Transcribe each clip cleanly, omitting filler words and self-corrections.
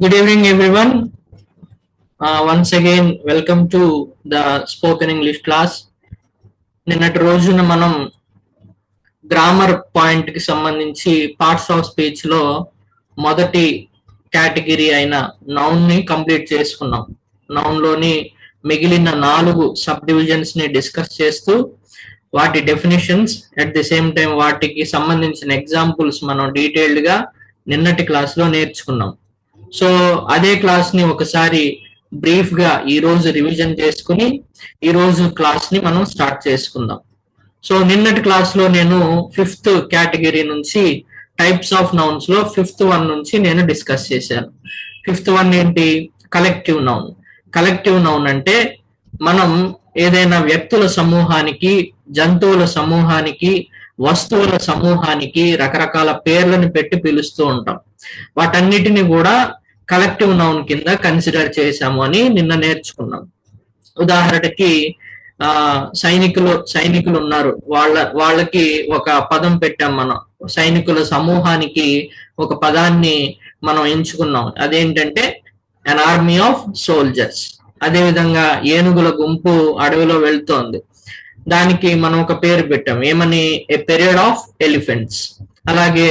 Good evening, everyone. Once again, welcome to the spoken English class. నిన్నటి రోజున మనం grammar point కి సంబంధించి పార్ట్స్ ఆఫ్ స్పీచ్ లో మొదటి కేటగిరీ అయిన నౌన్ ని కంప్లీట్ చేసుకున్నాం. నౌన్ లోని మిగిలిన 4 సబ్ డివిజన్స్ ని డిస్కస్ చేస్తూ వాటి definitions at the same time వాటికి సంబంధించిన ఎగ్జాంపుల్స్ మనం డీటెయిల్డ్ గా నిన్నటి క్లాస్ లో నేర్చుకున్నాం. సో అదే క్లాస్ ని ఒకసారి బ్రీఫ్ గా ఈ రోజు రివిజన్ చేసుకుని ఈ రోజు క్లాస్ ని మనం స్టార్ట్ చేసుకుందాం. సో నిన్నటి క్లాస్ లో నేను 5th కేటగిరీ నుంచి టైప్స్ ఆఫ్ నౌన్స్ లో 5th వన్ నుంచి నేను డిస్కస్ చేశాను. 5th వన్ ఏంటి? Collective noun. కలెక్టివ్ నౌన్ అంటే మనం ఏదైనా వ్యక్తుల సమూహానికి, జంతువుల సమూహానికి, వస్తువుల సమూహానికి రకరకాల పేర్లను పెట్టి పిలుస్తూ ఉంటాం. వాటన్నిటిని కూడా కలెక్టివ్ నౌన్ కింద కన్సిడర్ చేశాము అని నిన్న నేర్చుకున్నాం. ఉదాహరణకి సైనికులు ఉన్నారు, వాళ్ళకి ఒక పదం పెట్టాం. మనం సైనికుల సమూహానికి ఒక పదాన్ని మనం ఎంచుకున్నాం. అదేంటంటే అన్ ఆర్మీ ఆఫ్ సోల్జర్స్. అదే విధంగా ఏనుగుల గుంపు అడవిలో వెళ్తోంది, దానికి మనం ఒక పేరు పెట్టాం. ఏమని? A period of elephants. అలాగే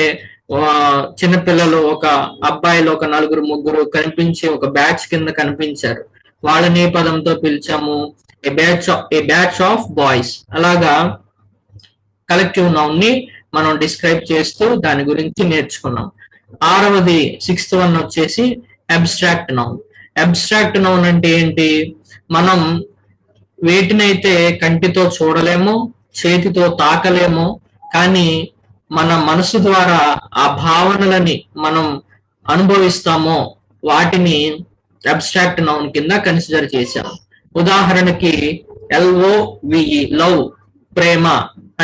చిన్నపిల్లలు, ఒక అబ్బాయిలు ఒక 4-3 కనిపించి ఒక బ్యాచ్ కింద కనిపించారు, వాళ్ళని ఏ పదంతో పిలిచాము? ఏ బ్యాచ్ ఆఫ్ బాయ్స్. అలాగా కలెక్టివ్ నౌన్ ని మనం డిస్క్రైబ్ చేస్తూ దాని గురించి నేర్చుకున్నాం. 6వది 6th వన్ వచ్చేసి అబ్స్ట్రాక్ట్ నౌన్. అబ్స్ట్రాక్ట్ నౌన్ అంటే ఏంటి? మనం వేటినైతే కంటితో చూడలేమో, చేతితో తాకలేమో, కానీ మన మనసు ద్వారా ఆ భావనలని మనం అనుభవిస్తామో వాటిని అబ్స్ట్రాక్ట్ నౌన్ కింద కన్సిడర్ చేశాం. ఉదాహరణకి LOVE, లవ్, ప్రేమ.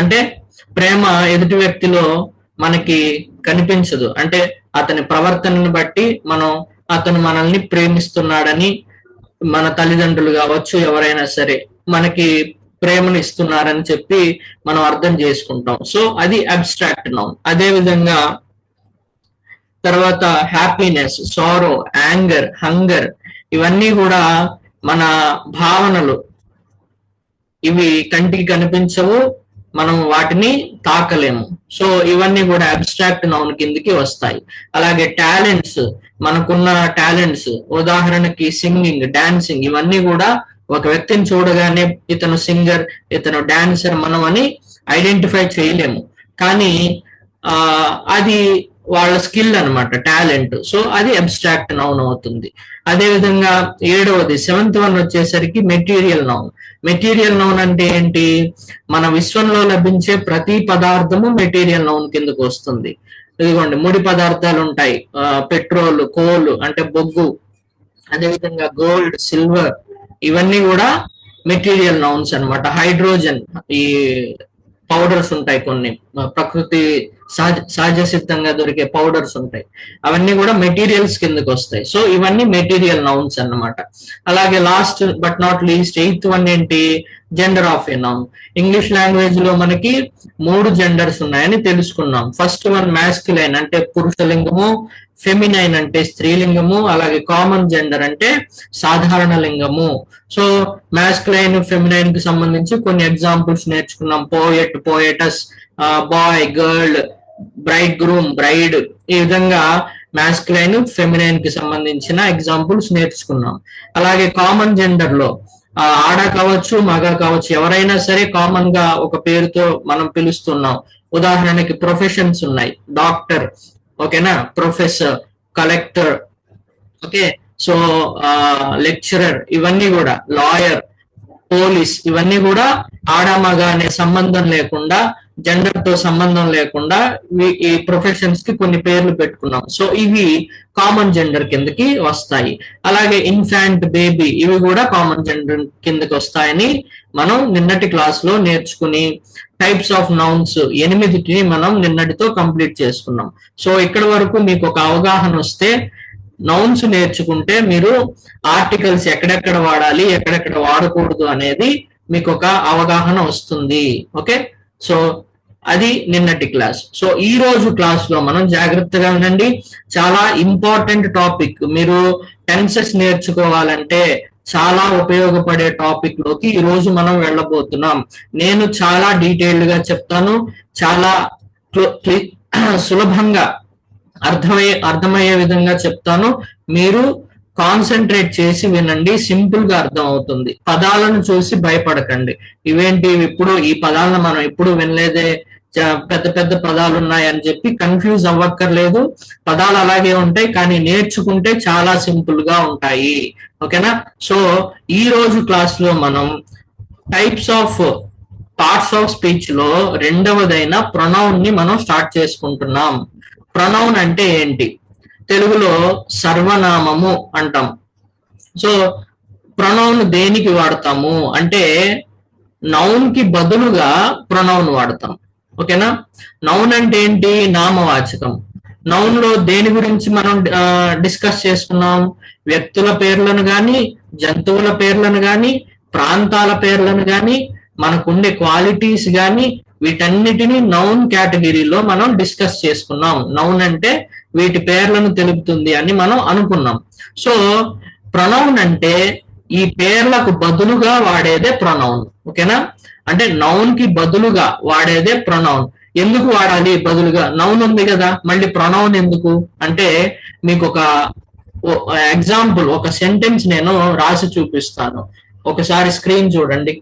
అంటే ప్రేమ ఎదుటి వ్యక్తిలో మనకి కనిపించదు, అంటే అతని ప్రవర్తనను బట్టి మనం అతను మనల్ని ప్రేమిస్తున్నాడని, మన తల్లిదండ్రులు కావచ్చు ఎవరైనా సరే మనకి ప్రేమను ఇస్తున్నారని చెప్పి మనం అర్థం చేసుకుంటాం. సో అది అబ్స్ట్రాక్ట్ నౌన్. అదే విధంగా తర్వాత హ్యాపీనెస్, సారో, యాంగర్, హంగర్, ఇవన్నీ కూడా మన భావనలు. ఇవి కంటికి కనిపించవు, మనం వాటిని తాకలేము. సో ఇవన్నీ కూడా అబ్స్ట్రాక్ట్ నౌన్ కిందకి వస్తాయి. అలాగే టాలెంట్స్, మనకున్న టాలెంట్స్, ఉదాహరణకి సింగింగ్, డాన్సింగ్, ఇవన్నీ కూడా ఒక వ్యక్తిని చూడగానే ఇతను సింగర్, ఇతను డాన్సర్ మనం అని ఐడెంటిఫై చేయలేము, కానీ అది వాళ్ళ స్కిల్ అన్నమాట, టాలెంట్. సో అది అబ్స్ట్రాక్ట్ నౌన్ అవుతుంది. అదే విధంగా 7వది 7th వన్ వచ్చేసరికి మెటీరియల్ నౌన్. మెటీరియల్ నౌన్ అంటే ఏంటి? మన విశ్వంలో లభించే ప్రతి పదార్థము మెటీరియల్ నౌన్ కిందకు వస్తుంది. ఇదిగోండి, ముడి పదార్థాలు ఉంటాయి, పెట్రోల్, కోల్ అంటే బొగ్గు, అదేవిధంగా గోల్డ్, సిల్వర్, ఇవన్నీ కూడా మెటీరియల్ నౌన్స్ అన్నమాట. హైడ్రోజన్, ఈ పౌడర్స్ ఉంటాయి, కొన్ని ప్రకృతి సహజ సిద్ధంగా దొరికే పౌడర్స్ ఉంటాయి, అవన్నీ కూడా మెటీరియల్స్ కిందకి వస్తాయి. సో ఇవన్నీ మెటీరియల్ నౌన్స్ అన్నమాట. అలాగే last but not least 8th one ఏంటి? Gender of a noun. English language లో మనకి 3 జెండర్స్ ఉన్నాయని తెలుసుకున్నాం. ఫస్ట్ వన్ మ్యాస్క్యులైన్ అంటే పురుషలింగము, ఫెమినైన్ అంటే స్త్రీలింగము, అలాగే కామన్ జెండర్ అంటే సాధారణ లింగము. సో మ్యాస్క్యులైన్, ఫెమినైన్ కి సంబంధించి కొన్ని ఎగ్జాంపుల్స్ నేర్చుకున్నాం. Poet, poetess, boy, girl, bride groom, bride. ఈ విధంగా మ్యాస్క్యులైన్, ఫెమినైన్ కి సంబంధించిన ఎగ్జాంపుల్స్ నేర్చుకున్నాం. అలాగే కామన్ జెండర్ లో ఆడ కావచ్చు, మగ కావచ్చు, ఎవరైనా సరే కామన్ గా ఒక పేరుతో మనం పిలుస్తున్నాం. ఉదాహరణకి ప్రొఫెషన్స్ ఉన్నాయి, డాక్టర్, ఓకేనా, professor, collector, okay. So lecturer, ఇవన్నీ కూడా, లాయర్, పోలీస్, ఇవన్నీ కూడా ఆడ మగ అనే సంబంధం లేకుండా, జెండర్ తో సంబంధం లేకుండా ఈ ప్రొఫెషన్స్ కి కొన్ని పేర్లు పెట్టుకున్నాం. సో ఇవి కామన్ జెండర్ కిందకి వస్తాయి. అలాగే ఇన్ఫాంట్, బేబీ, ఇవి కూడా కామన్ జెండర్ కిందకి వస్తాయని మనం నిన్నటి క్లాస్ లో నేర్చుకుని టైప్స్ ఆఫ్ నౌన్స్ 8టిని మనం నిన్నటితో కంప్లీట్ చేసుకున్నాం. సో ఇక్కడ వరకు మీకు ఒక అవగాహన వస్తే, నౌన్స్ నేర్చుకుంటే మీరు ఆర్టికల్స్ ఎక్కడెక్కడ వాడాలి, ఎక్కడెక్కడ వాడకూడదు అనేది మీకు ఒక అవగాహన వస్తుంది. ఓకే, సో అది నిన్నటి క్లాస్. సో ఈ రోజు క్లాస్ లో మనం జాగ్రత్తగా వినండి, చాలా ఇంపార్టెంట్ టాపిక్. మీరు టెన్సెస్ నేర్చుకోవాలంటే చాలా ఉపయోగపడే టాపిక్ లోకి ఈ రోజు మనం వెళ్ళబోతున్నాం. నేను చాలా డీటెయిల్డ్ గా చెప్తాను, చాలా సులభంగా అర్థమయ్యే విధంగా చెప్తాను. మీరు కాన్సన్ట్రేట్ చేసి వినండి, సింపుల్ గా అర్థం అవుతుంది. పదాలను చూసి భయపడకండి. ఇవేంటి ఇప్పుడు ఈ పదాలను మనం ఎప్పుడు వినలేదే, పెద్ద పెద్ద పదాలు ఉన్నాయని చెప్పి కన్ఫ్యూజ్ అవ్వక్కర్లేదు. పదాలు అలాగే ఉంటాయి, కానీ నేర్చుకుంటే చాలా సింపుల్ గా ఉంటాయి. ఓకేనా? సో ఈ రోజు క్లాస్ లో మనం types of parts of speech లో రెండవదైన ప్రొనౌన్ ని మనం స్టార్ట్ చేసుకుంటున్నాం. ప్రొనౌన్ అంటే ఏంటి? తెలుగులో సర్వనామము అంటాం. సో ప్రొనౌన్ దేనికి వాడతాము అంటే నౌన్ కి బదులుగా ప్రొనౌన్ వాడతాం. ఓకేనా? నౌన్ అంటే ఏంటి? నామవాచకం. నౌన్ లో దేని గురించి మనం డిస్కస్ చేసుకున్నాం? వ్యక్తుల పేర్లను గాని, జంతువుల పేర్లను గాని, ప్రాంతాల పేర్లను గాని, మనకుండే క్వాలిటీస్ గాని, వీటన్నిటిని నౌన్ కేటగిరీలో మనం డిస్కస్ చేసుకున్నాం. నౌన్ అంటే వీటి పేర్లను తెలుపుతుంది అని మనం అనుకున్నాం. సో ప్రొనౌన్ అంటే ఈ పేర్లకు బదులుగా వాడేదే ప్రొనౌన్. ఓకేనా? అంటే నౌన్ కి బదులుగా వాడేదే ప్రొనౌన్. ఎందుకు వాడాలి బదులుగా? నౌన్ ఉంది కదా, మళ్ళీ ప్రొనౌన్ ఎందుకు అంటే మీకు ఒక ఎగ్జాంపుల్, ఒక సెంటెన్స్ నేను రాసి చూపిస్తాను. ఒకసారి స్క్రీన్ చూడండి.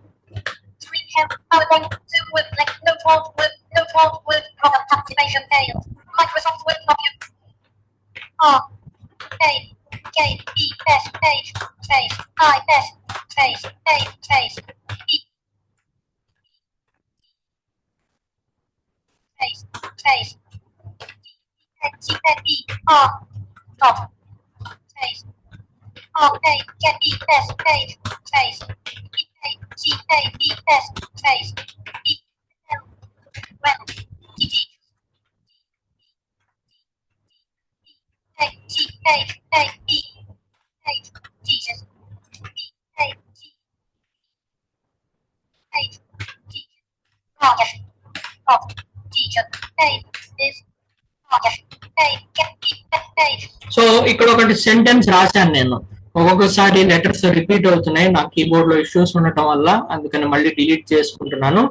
సో ఇక్కడ ఒకటి సెంటెన్స్ రాశాను నేను. ఒక్కొక్కసారి లెటర్స్ రిపీట్ అవుతున్నాయి, నా కీబోర్డ్ లో ఇష్యూస్ ఉండటం వల్ల, అందుకని మళ్ళీ డిలీట్ చేసుకుంటున్నాను.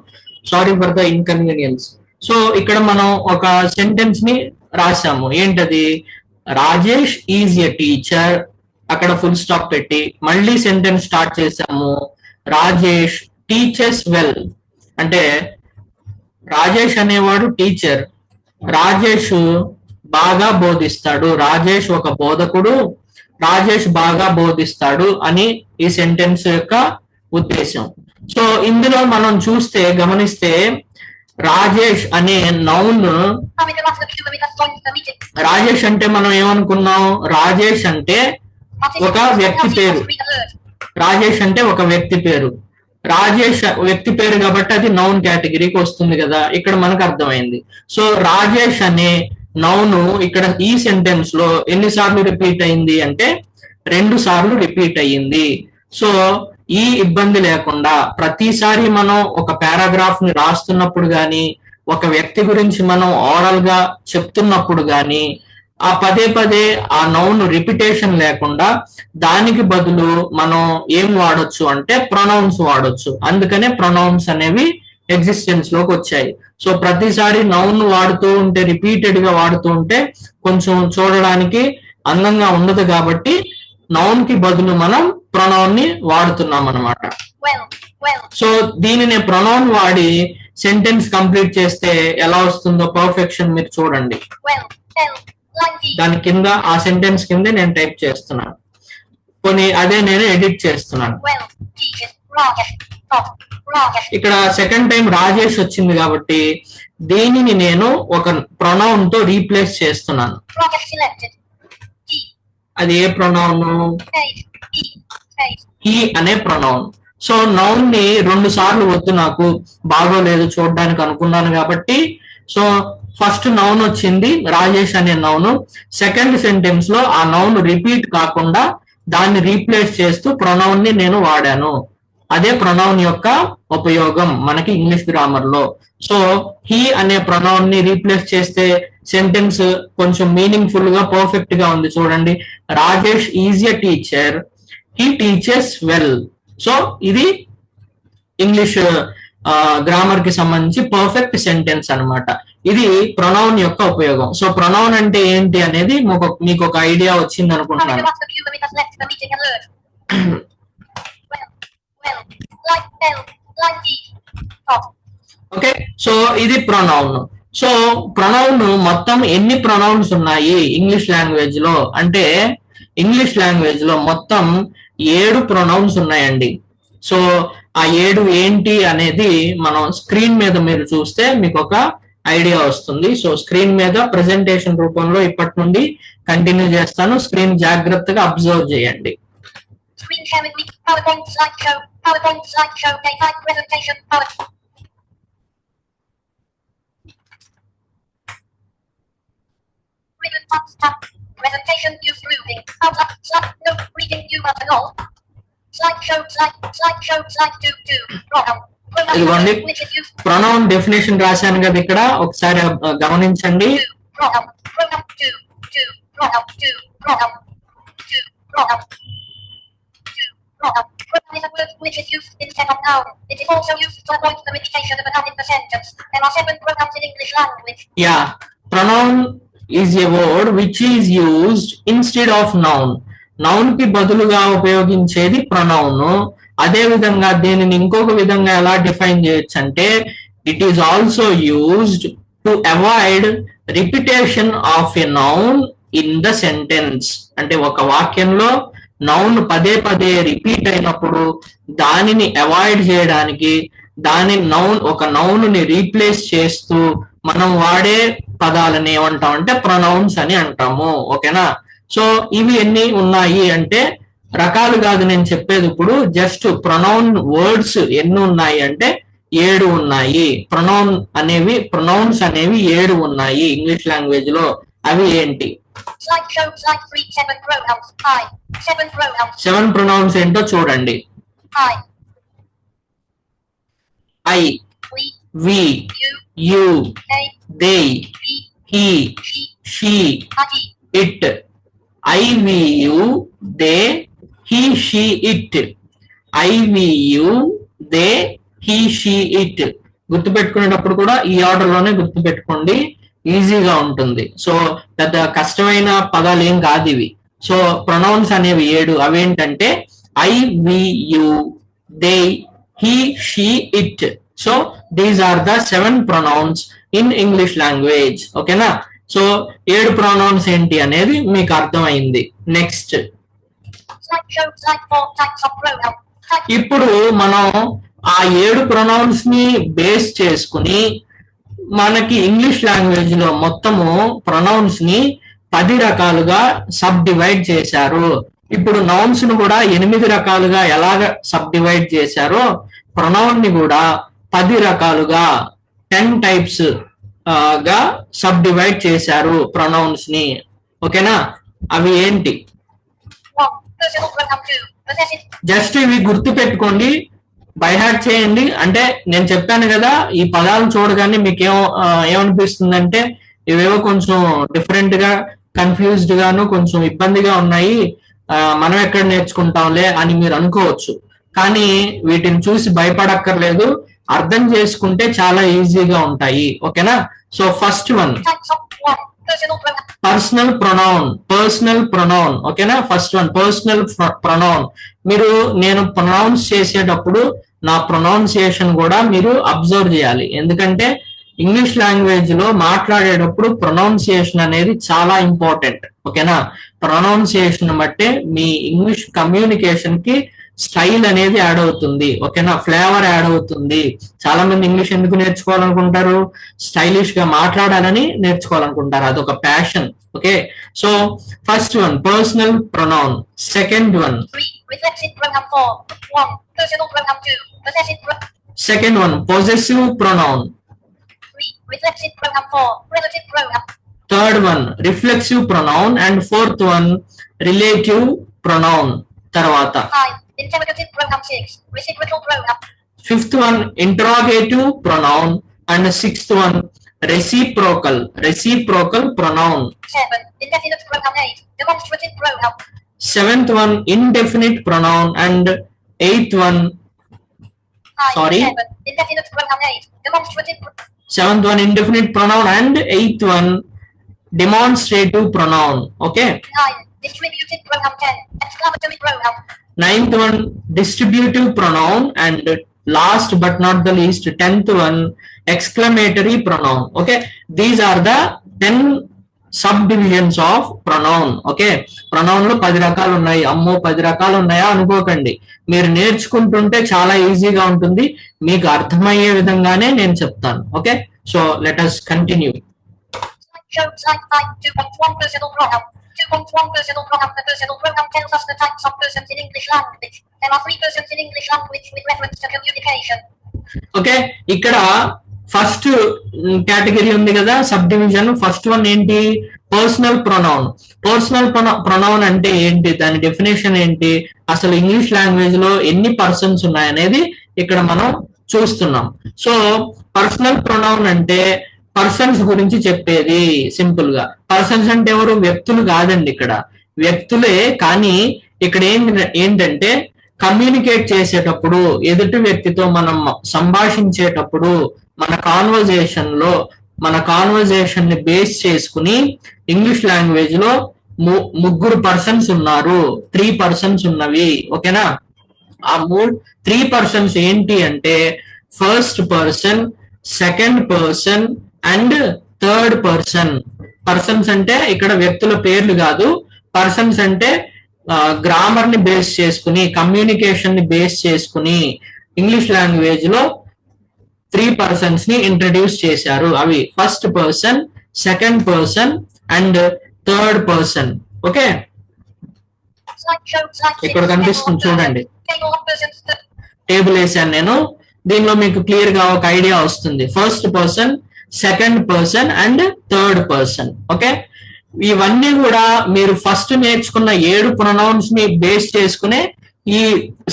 Sorry for the inconvenience. So ఇక్కడ మనం ఒక సెంటెన్స్ ని రాసాము. ఏంటది? రాజేష్ ఈజ్ ఎ టీచర్, అక్కడ ఫుల్ స్టాప్ పెట్టి మళ్ళీ సెంటెన్స్ స్టార్ట్ చేసాము. రాజేష్ టీచర్స్ వెల్, అంటే రాజేష్ అనేవాడు టీచర్, రాజేష్ బాగా బోధిస్తాడు, రాజేష్ ఒక బోధకుడు, రాజేష్ బాగా బోధిస్తాడు అని ఈ సెంటెన్స్ యొక్క ఉద్దేశం. సో ఇందులో మనం చూస్తే గమనిస్తే రాజేష్ అనే నౌన్, రాజేష్ అంటే మనం ఏమనుకున్నాం? రాజేష్ అంటే ఒక వ్యక్తి పేరు. రాజేష్ అంటే ఒక వ్యక్తి పేరు. రాజేష్ వ్యక్తి పేరు కాబట్టి అది నౌన్ కేటగిరీకి వస్తుంది కదా, ఇక్కడ మనకు అర్థమైంది. సో రాజేష్ అనే నౌను ఇక్కడ ఈ సెంటెన్స్ లో ఎన్నిసార్లు రిపీట్ అయింది అంటే 2 సార్లు రిపీట్ అయ్యింది. సో ఈ ఇబ్బంది లేకుండా ప్రతిసారి మనం ఒక పారాగ్రాఫ్ ని రాస్తున్నప్పుడు గాని, ఒక వ్యక్తి గురించి మనం ఓరల్ గా చెప్తున్నప్పుడు గాని, ఆ పదే పదే ఆ నౌన్ రిపిటేషన్ లేకుండా దానికి బదులు మనం ఏం వాడొచ్చు అంటే ప్రొనౌన్స్ వాడొచ్చు. అందుకనే ప్రొనౌన్స్ అనేవి ఎగ్జిస్టెన్స్ లోకి వచ్చాయి. సో ప్రతిసారి నౌన్ వాడుతూ ఉంటే, రిపీటెడ్ గా వాడుతూ ఉంటే కొంచెం చూడడానికి అందంగా ఉండదు, కాబట్టి నౌన్ కి బదులు మనం ప్రొనౌన్ ని వాడుతున్నాం అన్నమాట. సో దీనిని ప్రొనౌన్ వాడి సెంటెన్స్ కంప్లీట్ చేస్తే ఎలా వస్తుందో పర్ఫెక్షన్ మీరు చూడండి. దాని కింద ఆ సెంటెన్స్ కింద నేను టైప్ చేస్తున్నాను, కొన్ని అదే నేను ఎడిట్ చేస్తున్నాను. ఇక్కడ సెకండ్ టైం రాజేష్ వచ్చింది కాబట్టి దీనిని నేను ఒక ప్రొనౌన్ తో రీప్లేస్ చేస్తున్నాను. అది ఏ ప్రొనౌన్? హీ అనే ప్రొనౌన్. సో నౌన్ ని 2 సార్లు వద్దు, నాకు బాగోలేదు చూడడానికి అనుకున్నాను కాబట్టి, సో ఫస్ట్ నౌన్ వచ్చింది రాజేష్ అనే నౌన్. సెకండ్ సెంటెన్స్ లో ఆ నౌన్ రిపీట్ కాకుండా దాన్ని రీప్లేస్ చేస్తూ ప్రొనౌన్ ని నేను వాడాను. అదే ప్రొనౌన్ యొక్క ఉపయోగం మనకి ఇంగ్లీష్ గ్రామర్ లో. సో హీ అనే ప్రొనౌన్ ని రీప్లేస్ చేస్తే సెంటెన్స్ కొంచెం మీనింగ్ఫుల్ గా పర్ఫెక్ట్ గా ఉంది చూడండి. Rajesh is a teacher, he teachers well. So ఇది ఇంగ్లీష్ గ్రామర్ కి సంబంధించి పర్ఫెక్ట్ సెంటెన్స్ అన్నమాట. ఇది ప్రొనౌన్ యొక్క ఉపయోగం. సో ప్రొనౌన్ అంటే ఏంటి అనేది మీకు ఒక ఐడియా వచ్చింది అనుకుంటున్నాను. ఓకే, సో ఇది ప్రొనౌన్. సో ప్రొనౌన్ మొత్తం ఎన్ని ప్రొనౌన్స్ ఉన్నాయి ఇంగ్లీష్ లాంగ్వేజ్ లో అంటే, ఇంగ్లీష్ లాంగ్వేజ్ లో మొత్తం 7 ప్రొనౌన్స్ ఉన్నాయండి. సో ఆ 7 ఏంటి అనేది మనం స్క్రీన్ మీద మీరు చూస్తే మీకు ఒక ఐడియా వస్తుంది. సో స్క్రీన్ మీద ప్రెజెంటేషన్ రూపంలో ఇప్పటి నుండి కంటిన్యూ చేస్తాను. స్క్రీన్ జాగ్రత్తగా అబ్జర్వ్ చేయండి. Presentation use moving. No reading you button all. Slideshow, slide 2. Pronoun. ఇదిగోండి ప్రొనౌన్ డెఫినేషన్ రాశాను కదా ఇక్కడ, ఒకసారి గమనించండి. Pronoun is a word which is used instead of noun. It is also used to avoid the repetition of a noun in the sentence. There are 7 pronouns in English language. Yeah, pronoun is a word which is used instead of noun. Noun కి బదులుగా ఉపయోగించేది pronoun. అదే విధంగా దీనిని ఇంకొక విధంగా ఎలా define చేయొచ్చు అంటే, it is also used to avoid repetition of a noun in the sentence. అంటే ఒక వాక్యంలో నౌన్ పదే పదే రిపీట్ అయినప్పుడు దానిని అవాయిడ్ చేయడానికి, ఒక నౌన్ ని రీప్లేస్ చేస్తూ మనం వాడే పదాలని ఏమంటాం అంటే ప్రొనౌన్స్ అని అంటాము. ఓకేనా? సో ఇవి ఎన్ని ఉన్నాయి అంటే, రకాలు కాదు నేను చెప్పేది ఇప్పుడు, జస్ట్ ప్రొనౌన్ వర్డ్స్ ఎన్ని ఉన్నాయి అంటే 7 ఉన్నాయి. ప్రొనౌన్స్ అనేవి 7 ఉన్నాయి ఇంగ్లీష్ లాంగ్వేజ్ లో. అవి ఏంటి? 7 ప్రొనౌన్స్ ఏంటో చూడండి. I, we, you, they, he, she, it. I, we, you, they, he, she, it. I, we, you, they, he, she, it. గుర్తుపెట్టుకునేటప్పుడు కూడా ఈ ఆర్డర్ లోనే గుర్తుపెట్టుకోండి, ఈజీగా ఉంటుంది. సో పెద్ద కష్టమైన పదాలు ఏం కాదు ఇవి. సో ప్రొనౌన్స్ అనేవి 7. అవేంటంటే I, we, you, they, he, she, it. So these are the 7 pronouns in English language. ఓకేనా? సో 7 ప్రొనౌన్స్ ఏంటి అనేది మీకు అర్థమైంది. నెక్స్ట్, ఇప్పుడు మనం ఆ 7 ప్రొనౌన్స్ ని బేస్ చేసుకుని మనకి ఇంగ్లీష్ లాంగ్వేజ్ లో మొత్తము ప్రొనౌన్స్ ని 10 రకాలుగా సబ్ డివైడ్ చేశారు. ఇప్పుడు నౌన్స్ ను కూడా 8 రకాలుగా ఎలాగ సబ్ డివైడ్ చేశారో, ప్రొనౌన్ ని కూడా 10 రకాలుగా 10 టైప్స్ గా సబ్ డివైడ్ చేశారు ప్రొనౌన్స్ ని. ఓకేనా? అవి ఏంటి? జస్ట్ ఇవి గుర్తు పెట్టుకోండి, బైహార్ట్ చేయండి. అంటే నేను చెప్పాను కదా, ఈ పదాలను చూడగానే మీకు ఏమనిపిస్తుంది అంటే, ఇవేవో కొంచెం డిఫరెంట్ గా, కన్ఫ్యూజ్డ్ గాను, కొంచెం ఇబ్బందిగా ఉన్నాయి, మనం ఎక్కడ నేర్చుకుంటాంలే అని మీరు అనుకోవచ్చు. కానీ వీటిని చూసి భయపడక్కర్లేదు, అర్థం చేసుకుంటే చాలా ఈజీగా ఉంటాయి. ఓకేనా? So first one, personal pronoun. ఓకేనా? First one personal pronoun. మీరు నేను ప్రొనౌన్స్ చేసేటప్పుడు నా ప్రొనౌన్సియేషన్ కూడా మీరు అబ్జర్వ్ చేయాలి. ఎందుకంటే ఇంగ్లీష్ లాంగ్వేజ్ లో మాట్లాడేటప్పుడు ప్రొనౌన్సియేషన్ అనేది చాలా ఇంపార్టెంట్. ఓకేనా? ప్రొనౌన్సియేషన్ బట్టే మీ ఇంగ్లీష్ కమ్యూనికేషన్ కి స్టైల్ అనేది యాడ్ అవుతుంది. ఓకేనా? ఫ్లేవర్ యాడ్ అవుతుంది. చాలా మంది ఇంగ్లీష్ ఎందుకు నేర్చుకోవాలనుకుంటారు? స్టైలిష్ గా మాట్లాడాలని నేర్చుకోవాలనుకుంటారు, అదొక passion. Okay, so first one personal pronoun. Second one possessive pronoun. Third one reflexive pronoun. And fourth one relative pronoun. తర్వాత interrogative pronoun 6, reciprocal pronoun. Fifth one interrogative pronoun. And sixth one, reciprocal pronoun. 7. Indefinite pronoun. 8. Demonstrative pronoun. Seventh one, indefinite pronoun. And eighth one, 9. Sorry. 7. Indefinite pronoun. 8. Demonstrative pronoun. seventh one, indefinite pronoun. And eighth one, demonstrative pronoun. Okay. 9. Distributive pronoun. 10. Exclamatory pronoun. Ninth one, distributive pronoun. And last but not the least, 10th one, exclamatory pronoun. Okay, these are the 10 subdivisions of pronoun. Okay, pronoun లో 10 రకాలు ఉన్నాయి. అమ్మో 10 రకాలు ఉన్నాయా అనుకోకండి, మీరు నేర్చుకుంటుంటే చాలా ఈజీగా ఉంటుంది, మీకు అర్థమయ్యే విధంగానే నేను చెప్తాను. Okay, so let us continue. Show type 2.1 personal pronoun. 2.1 personal pronoun. The personal pronoun tells us the types of persons in English language. There are 3 persons in English language with reference to communication. Okay, ఇక్కడ first category ఉంది కదా, sub division. First one ఏంటి? Personal pronoun. Personal pronoun అంటే ఏంటి, దాని definition ఏంటి, అసలు English language లో ఎన్ని పర్సన్స్ ఉన్నాయనేది ఇక్కడ మనం చూస్తున్నాం. సో పర్సనల్ ప్రొనౌన్ అంటే పర్సన్స్ గురించి చెప్పేది. సింపుల్ గా పర్సన్స్ అంటే ఎవరు? వ్యక్తులు కాదండి, ఇక్కడ వ్యక్తులే. కానీ ఇక్కడ ఏంటంటే కమ్యూనికేట్ చేసేటప్పుడు, ఎదుటి వ్యక్తితో మనం సంభాషించేటప్పుడు, మన కాన్వర్జేషన్ ని బేస్ చేసుకుని ఇంగ్లీష్ లాంగ్వేజ్ లో 3 పర్సన్స్ ఉన్నారు, 3 పర్సన్స్ ఉన్నవి. ఓకేనా? ఆ 3 పర్సన్స్ ఏంటి అంటే first person, second person and third person. Persons అంటే ఇక్కడ వ్యక్తుల పేర్లు కాదు. పర్సన్స్ అంటే గ్రామర్ ని బేస్ చేసుకుని, కమ్యూనికేషన్ ని బేస్ చేసుకుని ఇంగ్లీష్ లాంగ్వేజ్ లో 3 పర్సన్స్ ని ఇంట్రడ్యూస్ చేశారు. అవి first person, second person and third person. Okay, ఇక్కడ కనిపిస్తుంది చూడండి, టేబుల్ వేసాను నేను. దీనిలో మీకు క్లియర్ గా ఒక ఐడియా వస్తుంది. First person, second person and third person. Okay, ఇవన్నీ కూడా మీరు ఫస్ట్ నేర్చుకున్న 7 ప్రొనౌన్స్ ని బేస్ చేసుకునే ఈ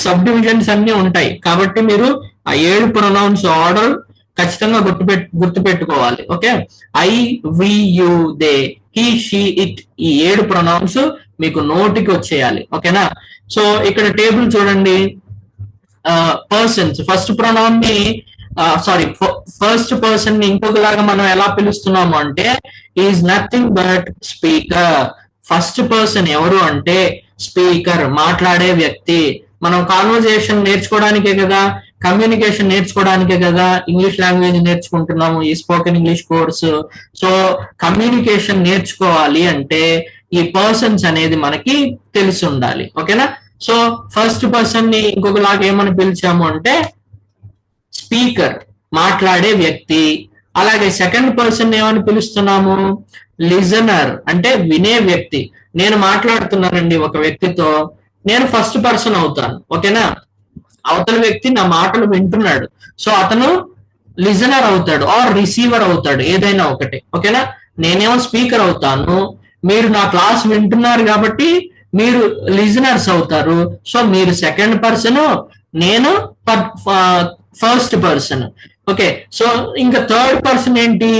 సబ్ డివిజన్స్ అన్ని ఉంటాయి. కాబట్టి మీరు ఆ 7 ప్రొనౌన్స్ ఆర్డర్ ఖచ్చితంగా గుర్తుపెట్టుకోవాలి. Okay, I, we, you, they, he, she, it, ఈ 7 ప్రొనౌన్స్ మీకు నోటికి వచ్చేయాలి. ఓకేనా? సో ఇక్కడ టేబుల్ చూడండి. పర్సన్స్, ఫస్ట్ ప్రొనౌన్ ని ఫస్ట్ పర్సన్ ని ఇంకొకలాగా మనం ఎలా పిలుస్తున్నాము అంటే is nothing but speaker. First person ఎవరు అంటే స్పీకర్, మాట్లాడే వ్యక్తి. మనం కాన్వర్జేషన్ నేర్చుకోవడానికే కదా, కమ్యూనికేషన్ నేర్చుకోవడానికే కదా ఇంగ్లీష్ లాంగ్వేజ్ నేర్చుకుంటున్నాము, ఈ spoken English course. So communication నేర్చుకోవాలి అంటే ఈ పర్సన్స్ అనేది మనకి తెలిసి ఉండాలి. ఓకేనా? సో ఫస్ట్ పర్సన్ ని ఇంకొకలాగా ఏమని పిలిచాము అంటే స్పీకర్, మాట్లాడే వ్యక్తి. అలాగే సెకండ్ పర్సన్ ఏమని పిలుస్తున్నాము? లిజనర్, అంటే వినే వ్యక్తి. నేను మాట్లాడుతున్నానండి ఒక వ్యక్తితో, నేను ఫస్ట్ పర్సన్ అవుతాను. ఓకేనా? అవతల వ్యక్తి నా మాటలు వింటున్నాడు, సో అతను లిజనర్ అవుతాడు ఆర్ రిసీవర్ అవుతాడు, ఏదైనా ఒకటి. ఓకేనా? నేనేమో స్పీకర్ అవుతాను, మీరు నా క్లాస్ వింటున్నారు కాబట్టి మీరు లిజనర్స్ అవుతారు. సో మీరు సెకండ్ పర్సన్, నేను ఫస్ట్ పర్సన్. ఓకే, సో ఇంకా థర్డ్ పర్సన్ ఏంటి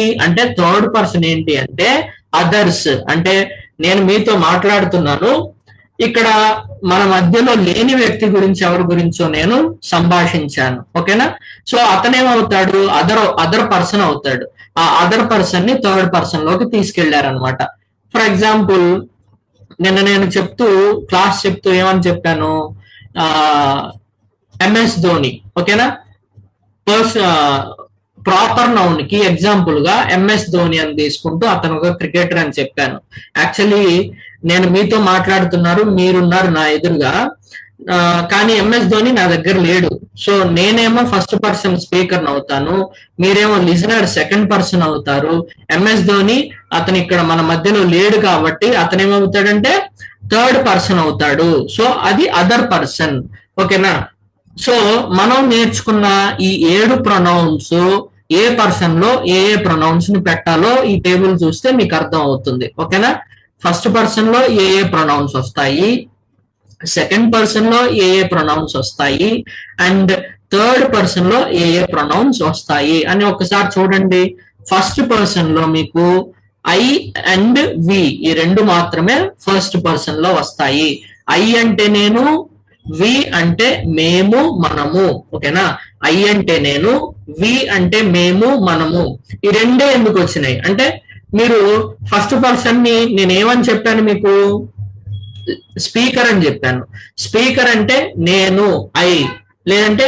అంటే అదర్స్. అంటే నేను మీతో మాట్లాడుతున్నాను, ఇక్కడ మన మధ్యలో లేని వ్యక్తి గురించి, ఎవరి గురించో నేను సంభాషించాను. ఓకేనా? సో అతనేమవుతాడు? అదర్ పర్సన్ అవుతాడు. ఆ అదర్ పర్సన్ ని థర్డ్ పర్సన్ లోకి తీసుకెళ్లారనమాట. ఫర్ ఎగ్జాంపుల్, నిన్న నేను క్లాస్ చెప్తూ ఏమని చెప్పాను? ఎంఎస్ ధోని. ఓకేనా? ప్రాపర్ నౌన్ కి ఎగ్జాంపుల్ గా ఎంఎస్ ధోని అని తీసుకుంటూ అతను ఒక క్రికెటర్ అని చెప్పాను. యాక్చువల్లీ నేను మీతో మాట్లాడుతున్నారు, మీరున్నారు నా ఎదురుగా, కానీ ఎంఎస్ ధోని నా దగ్గర లేడు. సో నేనేమో ఫస్ట్ పర్సన్ స్పీకర్ అవుతాను, మీరేమో లిజనర్ సెకండ్ పర్సన్ అవుతారు. ఎంఎస్ ధోని అతను ఇక్కడ మన మధ్యలో లేడు కాబట్టి అతనేమవుతాడంటే థర్డ్ పర్సన్ అవుతాడు. సో అది అదర్ పర్సన్. ఓకేనా? సో మనం నేర్చుకున్న ఈ 7 ప్రొనౌన్స్ ఏ పర్సన్ లో ఏ ప్రొనౌన్స్ ని పెట్టాలో ఈ టేబుల్ చూస్తే మీకు అర్థం అవుతుంది. ఓకేనా? ఫస్ట్ పర్సన్ లో ఏ ప్రొనౌన్స్ వస్తాయి, సెకండ్ పర్సన్ లో ఏ ప్రొనౌన్స్ వస్తాయి, అండ్ థర్డ్ పర్సన్ లో ఏ ఏ ప్రొనౌన్స్ వస్తాయి అని ఒకసారి చూడండి. ఫస్ట్ పర్సన్ లో మీకు ఐ అండ్ వి ఈ రెండు మాత్రమే ఫస్ట్ పర్సన్ లో వస్తాయి. ఐ అంటే నేను, వి అంటే మేము మనము. ఓకేనా, ఐ అంటే నేను, వి అంటే మేము మనము. ఈ రెండే ఎందుకు వచ్చినాయి అంటే మీరు ఫస్ట్ పర్సన్ ని నేనేమని చెప్పాను మీకు, స్పీకర్ అని చెప్పాను. స్పీకర్ అంటే నేను, ఐ, లేదంటే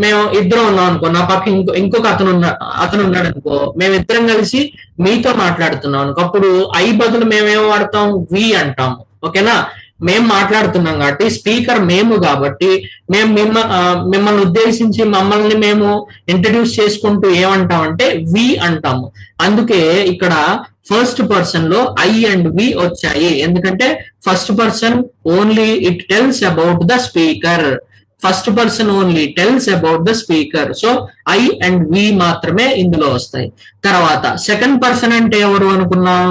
మేము ఇద్దరం ఉన్నాం అనుకో, నా పక్క ఇంకొక అతను ఉన్నాడు అనుకో, మేమిద్దరం కలిసి మీతో మాట్లాడుతున్నాం అనుకో, అప్పుడు ఐ బదులు మేమేం వాడతాం, వి అంటాము. ఓకేనా, మేము మాట్లాడుతున్నాం కాబట్టి స్పీకర్ మేము కాబట్టి మేము మిమ్మల్ని ఉద్దేశించి మమ్మల్ని మేము ఇంట్రడ్యూస్ చేసుకుంటూ ఏమంటామంటే వి అంటాము. అందుకే ఇక్కడ ఫస్ట్ పర్సన్ లో ఐ అండ్ వి వచ్చాయి. ఎందుకంటే first person only it tells about the speaker. First person only tells about the speaker. So I and we మాత్రమే ఇందులో వస్తాయి. తర్వాత సెకండ్ పర్సన్ అంటే ఎవరు అనుకున్నాం,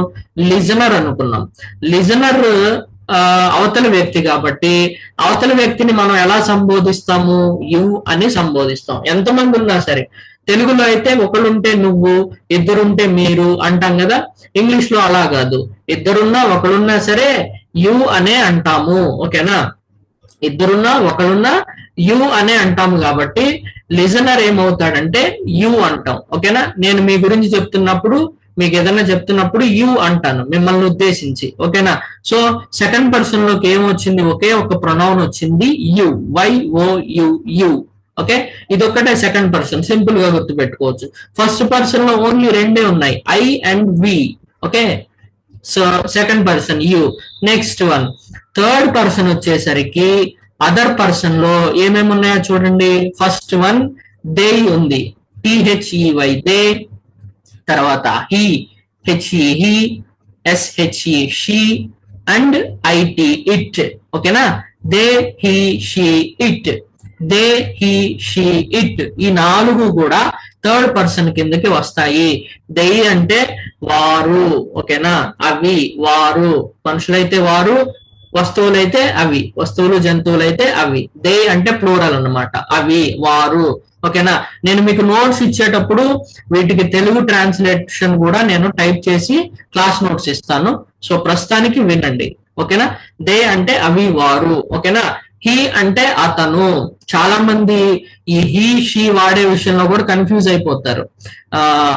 లిజనర్ అనుకున్నాం. లిజనర్ అవతల వ్యక్తి కాబట్టి అవతల వ్యక్తిని మనం ఎలా సంబోధిస్తాము, యు అని సంబోధిస్తాం. ఎంతమంది ఉన్నా సరే, తెలుగులో అయితే ఒకళ్ళుంటే నువ్వు, ఇద్దరుంటే మీరు అంటాం కదా. ఇంగ్లీష్ లో అలా కాదు, ఇద్దరున్నా ఒకళ్ళున్నా సరే యు అనే అంటాము. ఓకేనా, ఇద్దరున్నా ఒకళ్ళున్నా యు అనే అంటాము కాబట్టి లిజనర్ ఏమవుతాడంటే యు అంటాం. ఓకేనా, నేను మీ గురించి చెప్తున్నప్పుడు, మీకు ఏదైనా చెప్తున్నప్పుడు యు అంటాను మిమ్మల్ని ఉద్దేశించి. ఓకేనా, సో సెకండ్ పర్సన్ లోకి ఏమొచ్చింది, ఒకే ఒక ప్రొనౌన్ వచ్చింది, యు, YOU. ఓకే, ఇదొక్కటే సెకండ్ పర్సన్, సింపుల్ గా గుర్తుపెట్టుకోవచ్చు. ఫస్ట్ పర్సన్ లో ఓన్లీ రెండే ఉన్నాయి, I and we. Okay, so second person you. Next one third person వచ్చేసరికి అదర్ పర్సన్ లో ఏమేమి ఉన్నాయో చూడండి. ఫస్ట్ వన్ దే ఉంది, THEY దే. తర్వాత he, HE, SHE she, and IT it. ఓకేనా, they, he, she, it. They, he, she, it ఈ నాలుగు కూడా థర్డ్ పర్సన్ కిందకి వస్తాయి. దే అంటే వారు. ఓకేనా, అవి వారు, మనుషులైతే వారు, వస్తువులైతే అవి, వస్తువులు జంతువులైతే అవి. దే అంటే ప్లూరల్ అన్నమాట, అవి వారు. ఓకేనా, నేను మీకు నోట్స్ ఇచ్చేటప్పుడు వీటికి తెలుగు ట్రాన్స్లేషన్ కూడా నేను టైప్ చేసి క్లాస్ నోట్స్ ఇస్తాను. సో ప్రస్తుతానికి వినండి. ఓకేనా, దే అంటే అవి వారు. ఓకేనా, హీ అంటే అతను. చాలా మంది ఈ హీ షీ వాడే విషయంలో కూడా కన్ఫ్యూజ్ అయిపోతారు.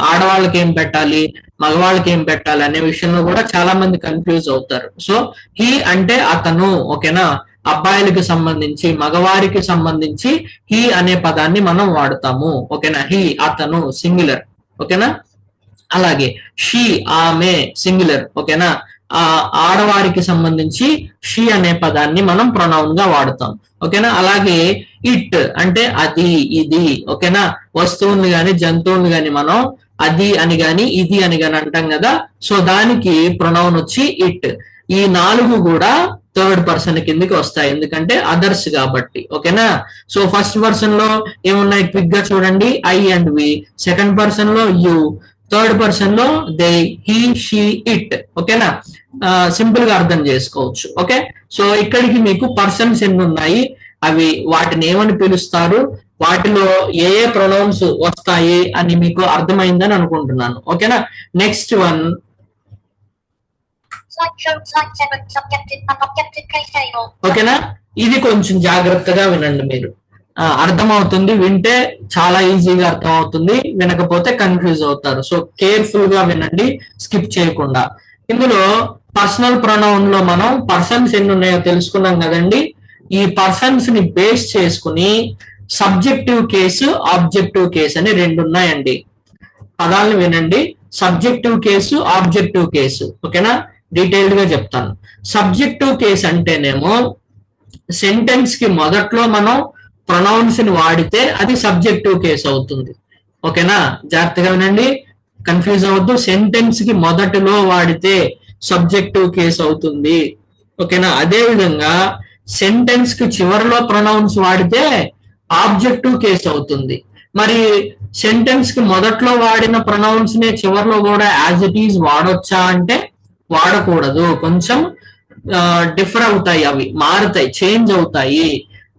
ఆడవాళ్ళకి ఏం పెట్టాలి, మగవాళ్ళకి ఏం పెట్టాలి అనే విషయంలో కూడా చాలా మంది కన్ఫ్యూజ్ అవుతారు. సో హీ అంటే అతను. ఓకేనా, అబ్బాయిలకి సంబంధించి, మగవారికి సంబంధించి హీ అనే పదాన్ని మనం వాడతాము. ఓకేనా, హీ అతను సింగులర్. ఓకేనా, అలాగే షీ ఆమె సింగులర్. ఓకేనా, ఆడవారికి సంబంధించి షీ అనే పదాన్ని మనం ప్రొనౌన్ గా వాడతాం. ఓకేనా, అలాగే ఇట్ అంటే అది, ఇది. ఓకేనా, వస్తువుని గాని జంతువుని గాని మనం అది అని గాని ఇది అని గాని అంటాం కదా. సో దానికి ప్రొనౌన్ వచ్చి ఇట్. ఈ నాలుగు కూడా థర్డ్ పర్సన్ కిందకి వస్తాయి, ఎందుకంటే అదర్స్ కాబట్టి. ఓకేనా, సో ఫస్ట్ పర్సన్ లో ఏమున్నాయి క్విక్ గా చూడండి, I and we. Second person లో యు. థర్డ్ పర్సన్ లో దే, హీ, షీ, ఇట్. ఓకేనా, సింపుల్ గా అర్థం చేసుకోవచ్చు. ఓకే, సో ఇక్కడికి మీకు పర్సన్స్ ఎన్ని ఉన్నాయి, అవి వాటిని ఏమని పిలుస్తారు, వాటిలో ఏ ఏ ప్రొనౌన్స్ వస్తాయి అని మీకు అర్థమైందని అనుకుంటున్నాను. ఓకేనా, నెక్స్ట్ వన్. ఓకేనా, ఇది కొంచెం జాగ్రత్తగా వినండి మీరు. అర్థమవుతుంది, వింటే చాలా ఈజీగా అర్థం అవుతుంది, వినకపోతే కన్ఫ్యూజ్ అవుతారు. సో కేర్ఫుల్ గా వినండి, స్కిప్ చేయకుండా. ఇందులో పర్సనల్ ప్రొనౌన్ లో మనం పర్సన్స్ ఎన్ని ఉన్నాయో తెలుసుకున్నాం కదండి. ఈ పర్సన్స్ ని బేస్ చేసుకుని సబ్జెక్టివ్ కేసు, ఆబ్జెక్టివ్ కేసు అని రెండు ఉన్నాయండి. పదాలను వినండి, సబ్జెక్టివ్ కేసు, ఆబ్జెక్టివ్ కేసు. ఓకేనా, డీటెయిల్డ్ గా చెప్తాను. సబ్జెక్టివ్ కేసు అంటేనేమో సెంటెన్స్ కి మొదట్లో మనం ప్రొనౌన్స్ ని వాడితే అది సబ్జెక్టివ్ కేసు అవుతుంది. ఓకేనా, జాగ్రత్తగా వినండి, కన్ఫ్యూజ్ అవ్వద్దు. సెంటెన్స్ కి మొదటిలో వాడితే సబ్జెక్టివ్ కేసు అవుతుంది. ఓకేనా, అదే విధంగా సెంటెన్స్ కి చివరిలో ప్రొనౌన్స్ వాడితే ఆబ్జెక్టివ్ కేసు అవుతుంది. మరి సెంటెన్స్ కి మొదట్లో వాడిన ప్రొనౌన్స్ నే చివరిలో కూడా యాజ్ ఇట్ ఈజ్ వాడొచ్చా అంటే వాడకూడదు, కొంచెం డిఫర్ అవుతాయి, అవి మారుతాయి, చేంజ్ అవుతాయి.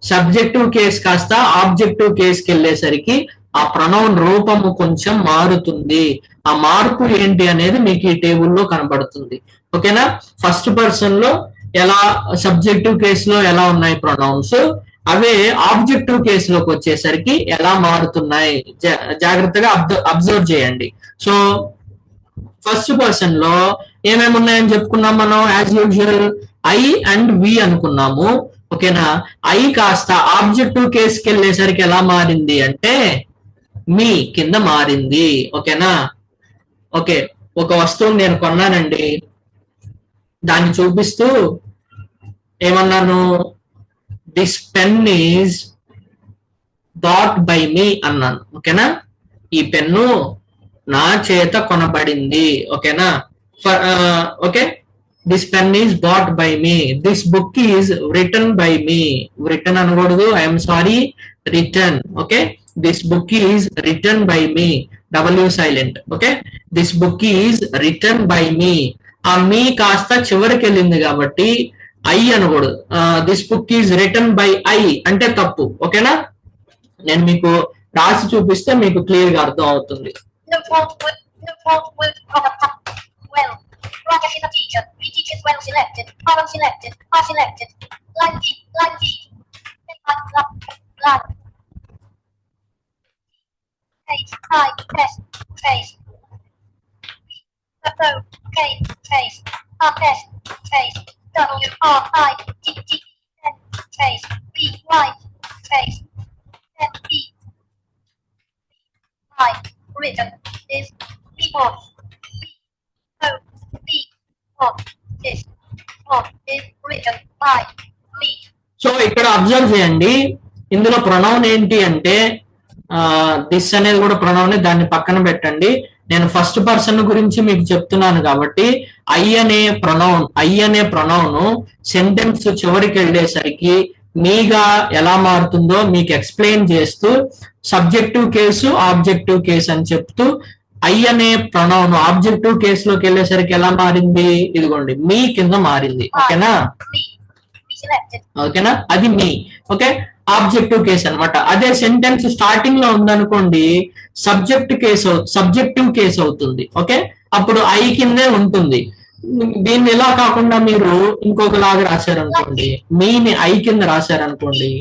సబ్జెక్టివ్ కేస్ కాస్త ఆబ్జెక్టివ్ కేసుకి వెళ్ళేసరికి ఆ ప్రొనౌన్ రూపము కొంచెం మారుతుంది. ఆ మార్పు ఏంటి అనేది మీకు ఈ టేబుల్లో కనబడుతుంది. ఓకేనా? ఫస్ట్ పర్సన్ లో ఎలా, సబ్జెక్టివ్ కేసులో ఎలా ఉన్నాయి ప్రొనౌన్స్, అవే ఆబ్జెక్టివ్ కేసులోకి వచ్చేసరికి ఎలా మారుతున్నాయి జాగ్రత్తగా అబ్జర్వ్ చేయండి. సో ఫస్ట్ పర్సన్ లో ఏమేమి ఉన్నాయని చెప్పుకున్నాం మనం? As usual I and we అనుకున్నాము. ఓకేనా? ఐ కాస్త ఆబ్జెక్టివ్ కేసుకి వెళ్ళేసరికి ఎలా మారింది అంటే మీ కింద మారింది. ఓకేనా? ఓకే, ఒక వస్తువుని నేను కొన్నానండి, దాన్ని చూపిస్తూ ఏమన్నాను? This pen is bought by me అన్నాను. ఓకేనా? ఈ పెన్ను నా చేత కొనబడింది. ఓకేనా? Okay, this pen is bought by me. This book is written by me. Written అనకూడదు, I'm sorry, written. Okay, this book is written by me. W silent. Okay, this book is written by me. ఆ me కాస్త చివరికి వెళ్ళింది కాబట్టి I అనకూడదు. This book is written by I అంటే తప్పు. ఓకేనా? నేను మీకు రాసి చూపిస్తే మీకు క్లియర్ గా అర్థం అవుతుంది. Well, Rajesh is a teacher. He teaches well selected. Are unselected. Are selected. Lanky. Face. I. Test. Face. Face. R. Test. Face. W. R. I. T. T. N. Face. B. Y. Face. M. E. I. Written. Is. Before. So ఇక్కడ observe చేయండి, ఇందులో pronoun ఏంటి అంటే this అనేది కూడా pronoun, దాన్ని పక్కన పెట్టండి. నేను ఫస్ట్ పర్సన్ గురించి మీకు చెప్తున్నాను కాబట్టి ఐ అనే ప్రొనౌన్ సెంటెన్స్ చివరికి వెళ్ళేసరికి మీగా ఎలా మారుతుందో మీకు ఎక్స్ప్లెయిన్ చేస్తూ సబ్జెక్టివ్ కేసు ఆబ్జెక్టివ్ కేసు అని చెప్తూ ఐ అనే ప్రొనౌన్ ఆబ్జెక్టివ్ కేసులోకి వెళ్ళేసరికి ఎలా మారింది? ఇదిగోండి, మీ కింద మారింది. ఓకేనా? ఓకేనా? అది మీ. ఆబ్జెక్టివ్ కేసు అన్నమాట. అదే సెంటెన్స్ స్టార్టింగ్ లో ఉందనుకోండి, సబ్జెక్టివ్ కేసు అవుతుంది. ఓకే, అప్పుడు ఐ కిందే ఉంటుంది. దీన్ని ఎలా కాకుండా మీరు ఇంకొకలాగా రాశారనుకోండి, మీని ఐ కింద రాశారనుకోండి,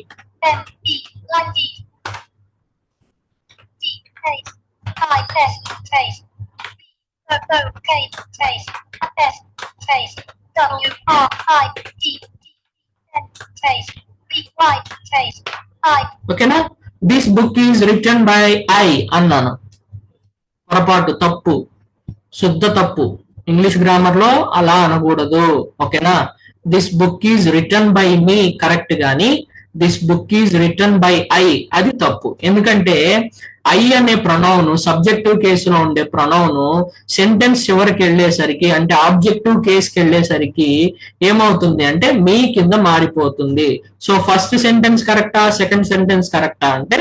ఓకేనా? This book is written by I అన్నాను. పొరపాటు, తప్పు, శుద్ధ తప్పు. ఇంగ్లీష్ గ్రామర్ లో అలా అనకూడదు. ఓకేనా? This book is written by me correct, గాని this book is written by I అది తప్పు. ఎందుకంటే ఐ అనే ప్రొనౌన్ సబ్జెక్టివ్ కేసులో ఉండే ప్రొనౌన్ సెంటెన్స్ చివరికి వెళ్ళేసరికి, అంటే ఆబ్జెక్టివ్ కేసుకి వెళ్ళేసరికి ఏమవుతుంది అంటే మీ కింద మారిపోతుంది. సో ఫస్ట్ సెంటెన్స్ కరెక్టా, సెకండ్ సెంటెన్స్ కరెక్టా అంటే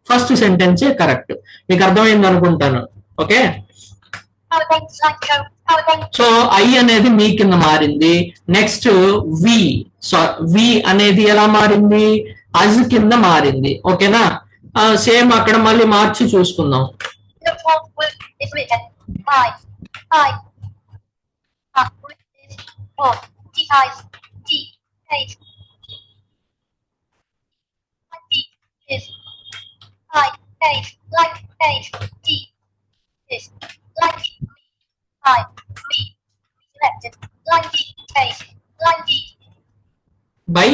ఫస్ట్ సెంటెన్స్ కరెక్ట్. మీకు అర్థమైంది అనుకుంటాను. ఓకే, సో ఐ అనేది మీ కింద మారింది. Next we. సో వి అనేది ఎలా మారింది? అజ్ కింద మారింది. ఓకేనా? సేమ్ అక్కడ మళ్ళీ మార్చి చూసుకుందాం. బై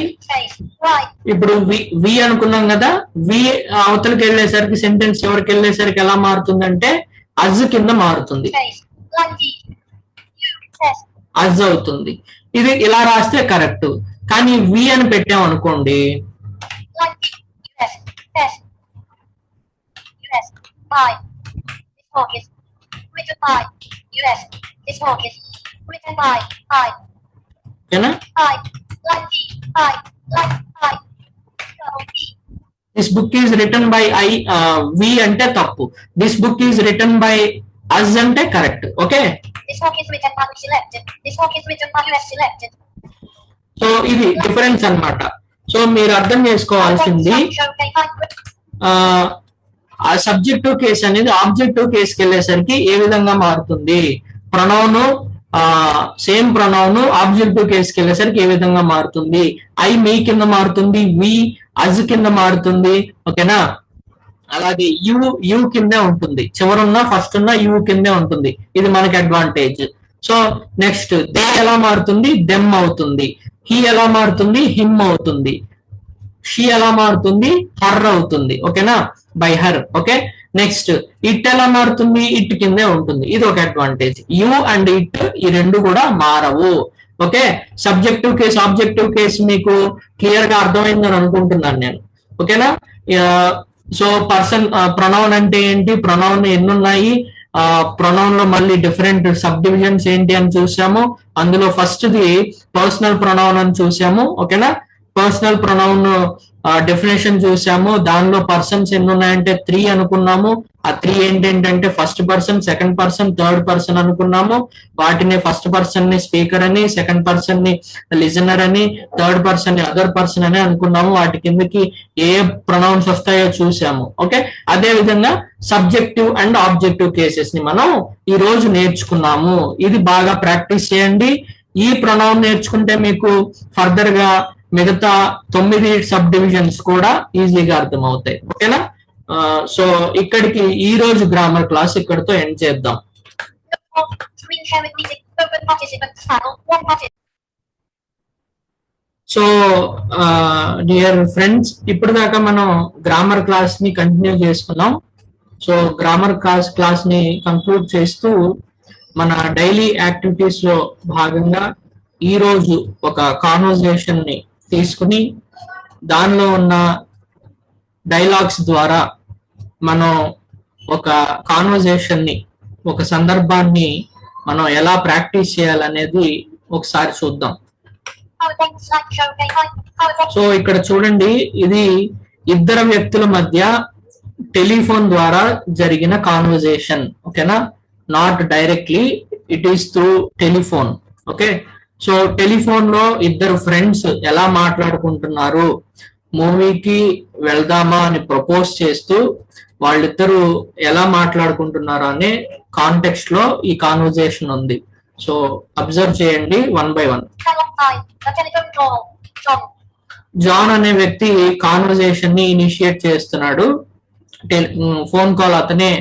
ఇప్పుడు వి అనుకున్నాం కదా, వి అవతలకి వెళ్ళేసరికి సెంటెన్స్ ఎవరికి వెళ్ళేసరికి ఎలా మారుతుందంటే అజ్ కింద మారుతుంది, అజ్ అవుతుంది. ఇది ఇలా రాస్తే కరెక్ట్. కానీ వి అని పెట్టాం అనుకోండి, this book is written by I, we అంటే తప్పు. This book is written by us అంటే కరెక్ట్. ఓకే, సో ఇది డిఫరెన్స్ అన్నమాట. సో మీరు అర్థం చేసుకోవాల్సింది ఆ సబ్జెక్టివ్ కేస్ అనేది ఆబ్జెక్టివ్ కేసుకి వెళ్ళేసరికి ఏ విధంగా మారుతుంది, ప్రొనౌన్ సేమ్ ప్రొనౌన్ ఆబ్జెక్టివ్ కేసుకి వెళ్ళేసరికి ఏ విధంగా మారుతుంది, ఐ మీ కింద మారుతుంది, వి అజ్ కింద మారుతుంది, ఓకేనా. అలాగే యు కిందే ఉంటుంది, చివరున్న ఫస్ట్ ఉన్న యు కిందే ఉంటుంది. ఇది మనకి అడ్వాంటేజ్. సో నెక్స్ట్ దే ఎలా మారుతుంది, దెమ్ అవుతుంది. హీ ఎలా మారుతుంది, హిమ్ అవుతుంది. షీ ఎలా మారుతుంది, హర్ అవుతుంది, ఓకేనా, by her. Okay, next it ఎలా మారుతుంది, ఇట్ కిందే ఉంటుంది. ఇది ఒక అడ్వాంటేజ్. యు అండ్ ఇట్ ఈ రెండు కూడా మారవు. Okay, subjective case objective case మీకు క్లియర్ గా అర్థమైందని అనుకుంటున్నాను నేను. ఓకేనా. సో పర్సన్ ప్రొనౌన్ అంటే ఏంటి, ప్రొనౌన్ ఎన్ని ఉన్నాయి, ప్రొనౌన్ లో మళ్ళీ డిఫరెంట్ సబ్ డివిజన్స్ ఏంటి అని చూసాము. అందులో ఫస్ట్ ది పర్సనల్ ప్రొనౌన్ అని చూసాము. ఓకేనా, పర్సనల్ ప్రొనౌన్ డెఫినేషన్ చూసాము. దానిలో పర్సన్స్ ఎన్ని ఉన్నాయంటే 3 అనుకున్నాము. ఆ 3 ఏంటంటే first person, second person, third person అనుకున్నాము. వాటిని ఫస్ట్ పర్సన్ ని స్పీకర్ అని, సెకండ్ పర్సన్ ని లిజనర్ అని, థర్డ్ పర్సన్ ని అదర్ పర్సన్ అని అనుకున్నాము. వాటి కిందకి ఏ ప్రొనౌన్స్ వస్తాయో చూసాము. ఓకే, అదే విధంగా సబ్జెక్టివ్ అండ్ ఆబ్జెక్టివ్ కేసెస్ ని మనం ఈ రోజు నేర్చుకున్నాము. ఇది బాగా ప్రాక్టీస్ చేయండి. ఈ ప్రొనౌన్ నేర్చుకుంటే మీకు ఫర్దర్ గా మిగతా 9 సబ్ డివిజన్స్ కూడా ఈజీగా అర్థమవుతాయి. ఓకేనా. సో ఇక్కడికి ఈ రోజు గ్రామర్ క్లాస్ ఇక్కడితో ఎండ్ చేద్దాం. సో డియర్ ఫ్రెండ్స్, ఇప్పుడు దాకా మనం గ్రామర్ క్లాస్ ని కంటిన్యూ చేసుకున్నాం. సో గ్రామర్ క్లాస్ ని కంక్లూడ్ చేస్తూ మన డైలీ యాక్టివిటీస్ లో భాగంగా ఈ రోజు ఒక కాన్వర్సేషన్ ని తీసుకుని దానిలో ఉన్న డైలాగ్స్ ద్వారా మనం ఒక కాన్వర్సేషన్ ని, ఒక సందర్భాన్ని మనం ఎలా ప్రాక్టీస్ చేయాలనేది ఒకసారి చూద్దాం. సో ఇక్కడ చూడండి, ఇది ఇద్దరు వ్యక్తుల మధ్య టెలిఫోన్ ద్వారా జరిగిన కాన్వర్సేషన్. ఓకేనా, not directly, it is through telephone. Okay, so telephone లో ఇద్దరు ఫ్రెండ్స్ ఎలా మాట్లాడుకుంటున్నారు, మూవీకి వెళ్దామా అని ప్రపోజ్ చేస్తూ వాళ్ళిద్దరూ ఎలా మాట్లాడుకుంటున్నారు అనే కాంటెక్స్ట్ లో ఈ కాన్వర్సేషన్ ఉంది. సో అబ్జర్వ్ చేయండి 1 by 1. జాన్ అనే వ్యక్తి కాన్వర్సేషన్ ని ఇనిషియేట్ చేస్తున్నాడు. ఫోన్ కాల్ అతనే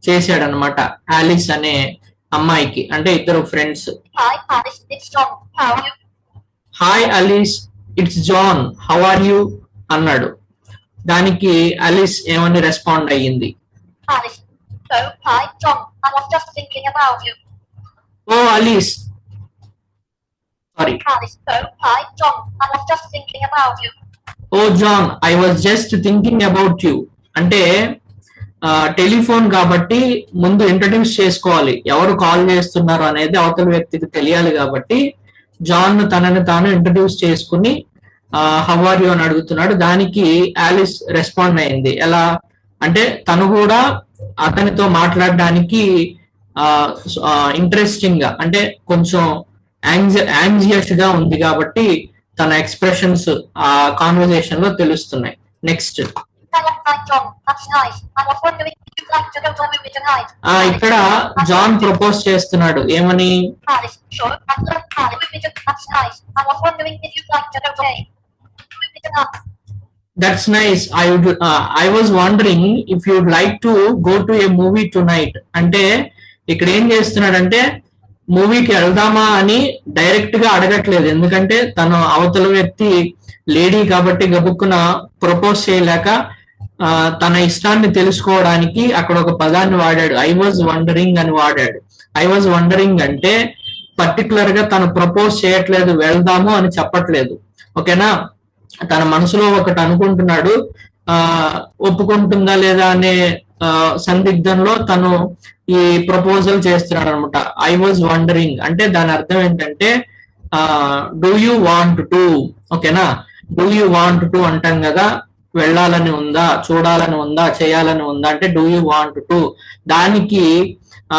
చేశాడు అనమాట ఆలిస్ అనే అమ్మాయికి, అంటే ఇద్దరు friends. Hi Alice, it's John, how are you అన్నాడు. దానికి అలిస్ ఏమని రెస్పాండ్ అయ్యింది, oh Alice, sorry, oh John, I was just thinking about you. అంటే టెలిఫోన్ కాబట్టి ముందు ఇంట్రడ్యూస్ చేసుకోవాలి, ఎవరు కాల్ చేస్తున్నారు అనేది అవతల వ్యక్తికి తెలియాలి. కాబట్టి జాన్ తనని తాను ఇంట్రడ్యూస్ చేసుకుని హౌ ఆర్ యూ అని అడుగుతున్నాడు. దానికి ఆలిస్ రెస్పాండ్ అయింది. ఎలా అంటే తను కూడా అతనితో మాట్లాడడానికి ఇంట్రెస్టింగ్ గా, అంటే కొంచెం యాంగ్జియస్ గా ఉంది కాబట్టి తన ఎక్స్ప్రెషన్స్ ఆ కాన్వర్సేషన్ లో తెలుస్తున్నాయి. నెక్స్ట్ ఇక్కడ జాన్ ప్రపోజ్ చేస్తున్నాడు ఏమని, that's nice, I was wondering if you'd like to go to A movie to night. అంటే ఇక్కడ ఏం చేస్తున్నాడంటే మూవీకి వెళ్దామా అని డైరెక్ట్ గా అడగట్లేదు, ఎందుకంటే తను అవతల వ్యక్తి లేడీ కాబట్టి గబుక్కున ప్రపోజ్ చేయలేక తన ఇష్టాన్ని తెలుసుకోవడానికి అక్కడ ఒక పదాన్ని వాడాడు, ఐ వాజ్ వండరింగ్ అని వాడాడు. ఐ వాజ్ వండరింగ్ అంటే పర్టికులర్ గా తను ప్రపోజ్ చేయట్లేదు, వెళ్దాము అని చెప్పట్లేదు. ఓకేనా, తన మనసులో ఒకటి అనుకుంటున్నాడు, ఒప్పుకుంటుందా లేదా అనే సందిగ్ధంలో తను ఈ ప్రపోజల్ చేస్తున్నాడు అనమాట. ఐ వాజ్ వండరింగ్ అంటే దాని అర్థం ఏంటంటే డూ యూ వాంట్ టు. ఓకేనా, డూ యూ వాంట్ టు అంటాం కదా, వెళ్ళాలని ఉందా, చూడాలని ఉందా, చేయాలని ఉందా అంటే డూ యూ వాంట్ టు. దానికి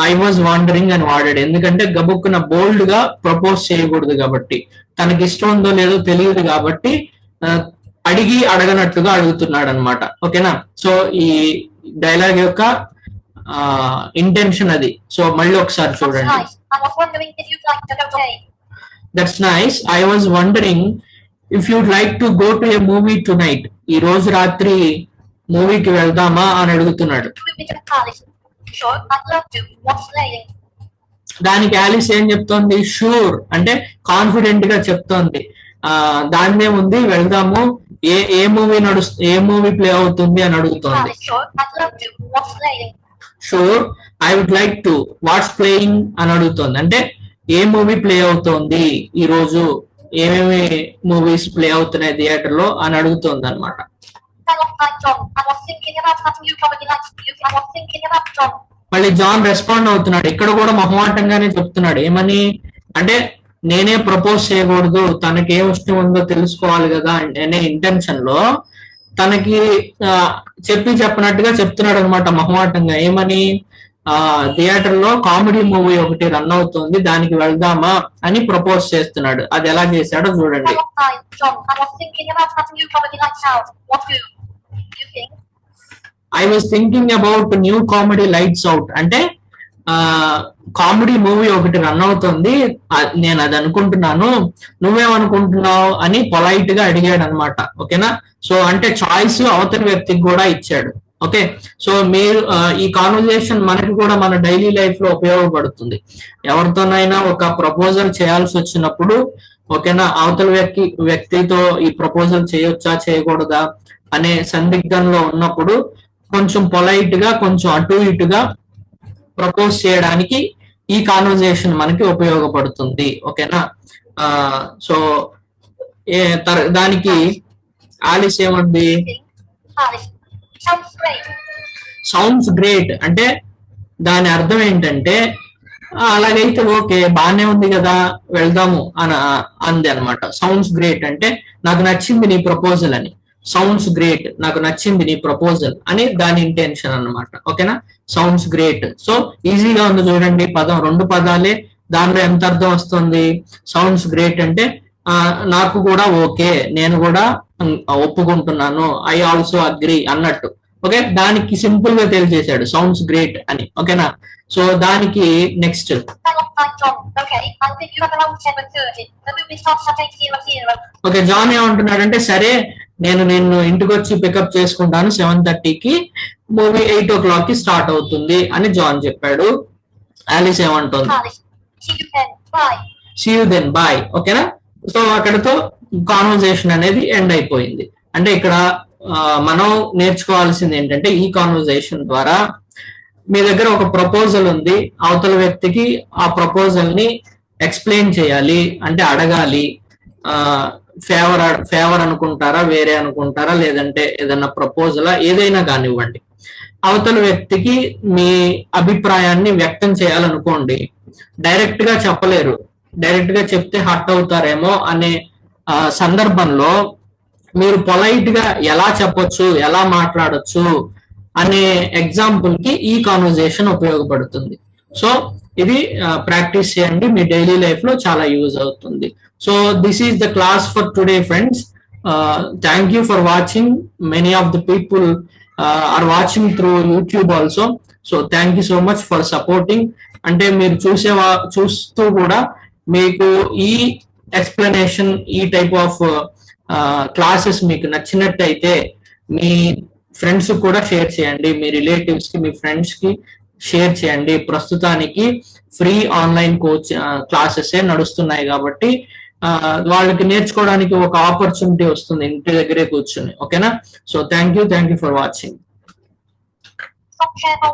ఐ వాజ్ వాండరింగ్ అని వాడాడు, ఎందుకంటే గబుక్కున బోల్డ్ గా ప్రపోజ్ చేయకూడదు కాబట్టి, తనకి ఇష్టం ఉందో లేదో తెలియదు కాబట్టి అడిగి అడగనట్టుగా అడుగుతున్నాడు అనమాట. ఓకేనా? సో ఈ డైలాగ్ యొక్క ఇంటెన్షన్ అది. సో మళ్ళీ ఒకసారి చూడండి. That's nice. I was wondering if you'd like to go to A movie to night. ఈ రోజు రాత్రి మూవీకి వెళ్దామా అని అడుగుతున్నాడు. దానికి ఆలిస్ ఏం చెప్తోంది? షూర్ అంటే కాన్ఫిడెంట్ గా చెప్తోంది. దాన్నే ఉంది, వెళ్దాము. ఏ మూవీ ప్లే అవుతుంది అని అడుగుతోంది. Sure I would like to. What's playing అని అడుగుతోంది. అంటే ఏ మూవీ ప్లే అవుతోంది ఈ రోజు, ఏమేమి మూవీస్ ప్లే అవుతున్నాయి థియేటర్ లో అని అడుగుతోంది అనమాట. మళ్ళీ జాన్ రెస్పాండ్ అవుతున్నాడు. ఇక్కడ కూడా మొహమాటంగానే చెప్తున్నాడు. ఏమని అంటే నేనే ప్రపోజ్ చేయకూడదు, తనకి ఏం ఇష్టం ఉందో తెలుసుకోవాలి కదా అనే ఇంటెన్షన్ లో తనకి చెప్పినట్టుగా చెప్తున్నాడు అనమాట మొహమాటంగా. ఏమని? థియేటర్ లో కామెడీ మూవీ ఒకటి రన్ అవుతుంది, దానికి వెళ్దామా అని ప్రపోజ్ చేస్తున్నాడు. అది ఎలా చేశాడో చూడండి. I was thinking about new comedy lights out. అంటే కామెడీ మూవీ ఒకటి రన్ అవుతుంది, నేను అది అనుకుంటున్నాను, నువ్వేమనుకుంటున్నావు అని పొలైట్ గా అడిగాడు అనమాట. ఓకేనా? సో అంటే చాయిస్ అవతలి వ్యక్తికి కూడా ఇచ్చాడు. ఓకే, సో మీరు ఈ కాన్వర్జేషన్ మనకి కూడా మన డైలీ లైఫ్ లో ఉపయోగపడుతుంది. ఎవరితోనైనా ఒక ప్రపోజల్ చేయాల్సి వచ్చినప్పుడు, ఓకేనా, అవతల వ్యక్తితో ఈ ప్రపోజల్ చేయొచ్చా చేయకూడదా అనే సందిగ్ధంలో ఉన్నప్పుడు కొంచెం పొలైట్ గా, కొంచెం అటు ఇటుగా ప్రపోజ్ చేయడానికి ఈ కాన్వర్జేషన్ మనకి ఉపయోగపడుతుంది. ఓకేనా? సో దానికి ఆలిస్ ఏమంది? సౌండ్స్ గ్రేట్ అంటే దాని అర్థం ఏంటంటే అలాగైతే ఓకే, బానే ఉంది కదా, వెళ్దాము అని అంది అనమాట. సౌండ్స్ గ్రేట్ అంటే నాకు నచ్చింది నీ ప్రపోజల్ అని. సౌండ్స్ గ్రేట్, నాకు నచ్చింది నీ ప్రపోజల్ అని దాని ఇంటెన్షన్ అనమాట. ఓకేనా? Sounds great. సో ఈజీగా ఉంది చూడండి పదం, 2 పదాలే, దానిలో ఎంత అర్థం వస్తుంది? సౌండ్స్ గ్రేట్ అంటే నాకు కూడా ఓకే, నేను కూడా ఒప్పుకుంటున్నాను, ఐ ఆల్సో అగ్రీ అన్నట్టు. ఓకే, దానికి సింపుల్ గా తెలియజేశాడు సౌండ్స్ గ్రేట్ అని. ఓకేనా? సో దానికి నెక్స్ట్ ఓకే, జాన్ ఏమంటున్నాడంటే సరే నేను నిన్ను ఇంటికి వచ్చి పికప్ చేసుకుంటాను 7:30కి, మూవీ 8 o'clock కి స్టార్ట్ అవుతుంది అని జాన్ చెప్పాడు. ఆలిస్ ఏమంటుంది? See you then bye. ఓకేనా? సో అక్కడతో కాన్వర్జేషన్ అనేది ఎండ్ అయిపోయింది. అంటే ఇక్కడ మనం నేర్చుకోవాల్సింది ఏంటంటే ఈ కాన్వర్జేషన్ ద్వారా మీ దగ్గర ఒక ప్రపోజల్ ఉంది, అవతల వ్యక్తికి ఆ ప్రపోజల్ ని ఎక్స్ప్లెయిన్ చేయాలి, అంటే అడగాలి. ఫేవర్ అనుకుంటారా, వేరే అనుకుంటారా, లేదంటే ఏదైనా ప్రపోజలా, ఏదైనా కానివ్వండి. అవతల వ్యక్తికి మీ అభిప్రాయాన్ని వ్యక్తం చేయాలనుకోండి, డైరెక్ట్ గా చెప్పలేరు, డైరెక్ట్ గా చెప్తే హర్ట్ అవుతారేమో అనే సందర్భంలో మీరు పొలైట్ గా ఎలా చెప్పొచ్చు, ఎలా మాట్లాడొచ్చు అనే ఎగ్జాంపుల్ కి ఈ కాన్వర్జేషన్ ఉపయోగపడుతుంది. సో ఇది ప్రాక్టీస్ చేయండి, మీ డైలీ లైఫ్ లో చాలా యూజ్ అవుతుంది. So this is the class for today friends. Thank you for watching. Many of the people are watching through YouTube also. So thank you so much for supporting. అంటే మీరు చూస్తూ కూడా మీకు ఈ explanation, ఈ టైప్ ఆఫ్ క్లాసెస్ మీకు నచ్చినట్టయితే మీ friends కూడా షేర్ చేయండి, మీ రిలేటివ్స్ కి, మీ ఫ్రెండ్స్ కి షేర్ చేయండి. ప్రస్తుతానికి ఫ్రీ ఆన్లైన్ కోచ్ క్లాసెస్ నడుస్తున్నాయి కాబట్టి వాళ్ళకి నేర్చుకోవడానికి ఒక ఆపర్చునిటీ వస్తుంది ఇంటి దగ్గరే కూర్చుని. ఓకేనా? So thank you for watching.